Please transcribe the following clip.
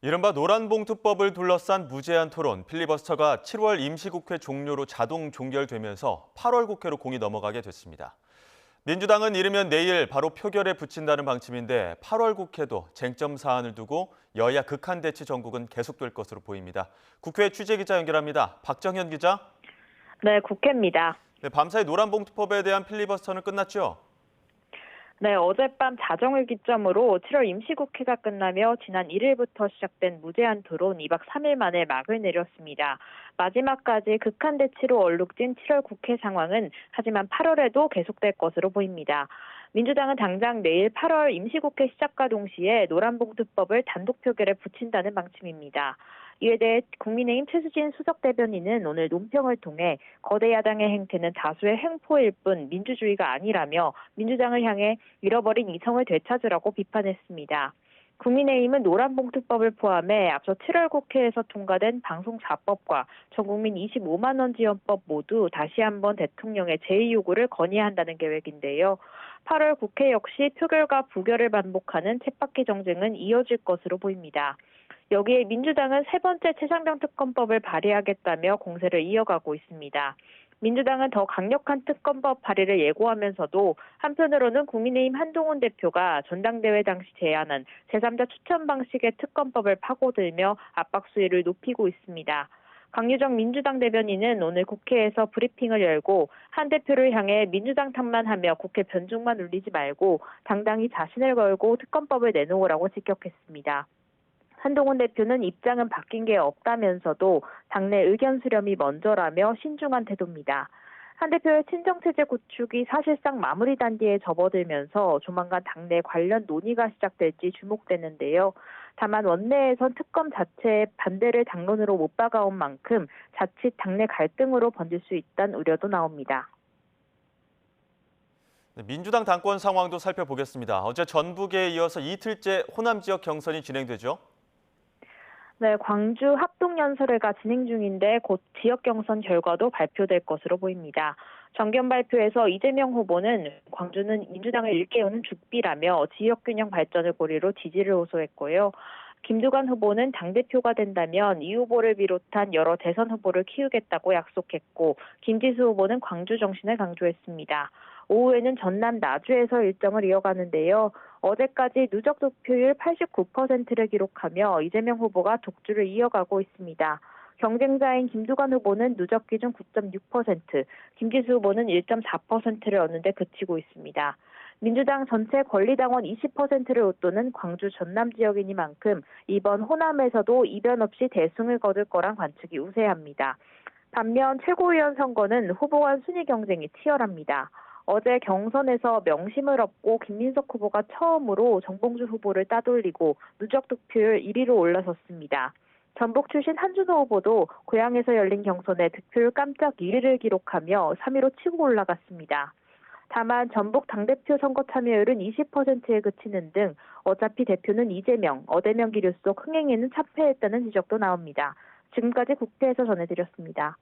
이른바 노란봉투법을 둘러싼 무제한 토론, 필리버스터가 7월 임시국회 종료로 자동 종결되면서 8월 국회로 공이 넘어가게 됐습니다. 민주당은 이르면 내일 바로 표결에 붙인다는 방침인데 8월 국회도 쟁점 사안을 두고 여야 극한 대치 전국은 계속될 것으로 보입니다. 국회 취재기자 연결합니다. 박정현 기자. 네, 국회입니다. 네, 밤사이 노란봉투법에 대한 필리버스터는 끝났죠? 네, 어젯밤 자정을 기점으로 7월 임시국회가 끝나며 지난 1일부터 시작된 무제한 토론 2박 3일 만에 막을 내렸습니다. 마지막까지 극한 대치로 얼룩진 7월 국회 상황은 하지만 8월에도 계속될 것으로 보입니다. 민주당은 당장 내일 8월 임시국회 시작과 동시에 노란봉투법을 단독 표결에 붙인다는 방침입니다. 이에 대해 국민의힘 최수진 수석대변인은 오늘 논평을 통해 거대 야당의 행태는 다수의 횡포일 뿐 민주주의가 아니라며 민주당을 향해 잃어버린 이성을 되찾으라고 비판했습니다. 국민의힘은 노란봉투법을 포함해 앞서 7월 국회에서 통과된 방송사법과 전국민 25만 원 지원법 모두 다시 한번 대통령의 제2요구를 건의한다는 계획인데요. 8월 국회 역시 표결과 부결을 반복하는 쳇바퀴 정쟁은 이어질 것으로 보입니다. 여기에 민주당은 세 번째 최상병 특검법을 발의하겠다며 공세를 이어가고 있습니다. 민주당은 더 강력한 특검법 발의를 예고하면서도 한편으로는 국민의힘 한동훈 대표가 전당대회 당시 제안한 제3자 추천 방식의 특검법을 파고들며 압박 수위를 높이고 있습니다. 강유정 민주당 대변인은 오늘 국회에서 브리핑을 열고 한 대표를 향해 민주당 탓만 하며 국회 변죽만 울리지 말고 당당히 자신을 걸고 특검법을 내놓으라고 직격했습니다. 한동훈 대표는 입장은 바뀐 게 없다면서도 당내 의견 수렴이 먼저라며 신중한 태도입니다. 한 대표의 친정체제 구축이 사실상 마무리 단계에 접어들면서 조만간 당내 관련 논의가 시작될지 주목되는데요. 다만 원내에선 특검 자체에 반대를 당론으로 못 박아온 만큼 자칫 당내 갈등으로 번질 수 있다는 우려도 나옵니다. 네, 민주당 당권 상황도 살펴보겠습니다. 어제 전북에 이어서 이틀째 호남 지역 경선이 진행되죠? 네, 광주 합동연설회가 진행 중인데 곧 지역 경선 결과도 발표될 것으로 보입니다. 정견 발표에서 이재명 후보는 광주는 민주당을 일깨우는 죽비라며 지역균형 발전을 고리로 지지를 호소했고요. 김두관 후보는 당대표가 된다면 이 후보를 비롯한 여러 대선 후보를 키우겠다고 약속했고 김지수 후보는 광주 정신을 강조했습니다. 오후에는 전남 나주에서 일정을 이어가는데요. 어제까지 누적 득표율 89%를 기록하며 이재명 후보가 독주를 이어가고 있습니다. 경쟁자인 김두관 후보는 누적 기준 9.6%, 김지수 후보는 1.4%를 얻는 데 그치고 있습니다. 민주당 전체 권리당원 20%를 웃도는 광주 전남 지역이니만큼 이번 호남에서도 이변 없이 대승을 거둘 거란 관측이 우세합니다. 반면 최고위원 선거는 후보 간 순위 경쟁이 치열합니다. 어제 경선에서 명심을 얻고 김민석 후보가 처음으로 정봉주 후보를 따돌리고 누적 득표율 1위로 올라섰습니다. 전북 출신 한준호 후보도 고향에서 열린 경선에 득표율 깜짝 1위를 기록하며 3위로 치고 올라갔습니다. 다만 전북 당대표 선거 참여율은 20%에 그치는 등 어차피 대표는 이재명, 어대명 기류 속 흥행에는 참패했다는 지적도 나옵니다. 지금까지 국회에서 전해드렸습니다.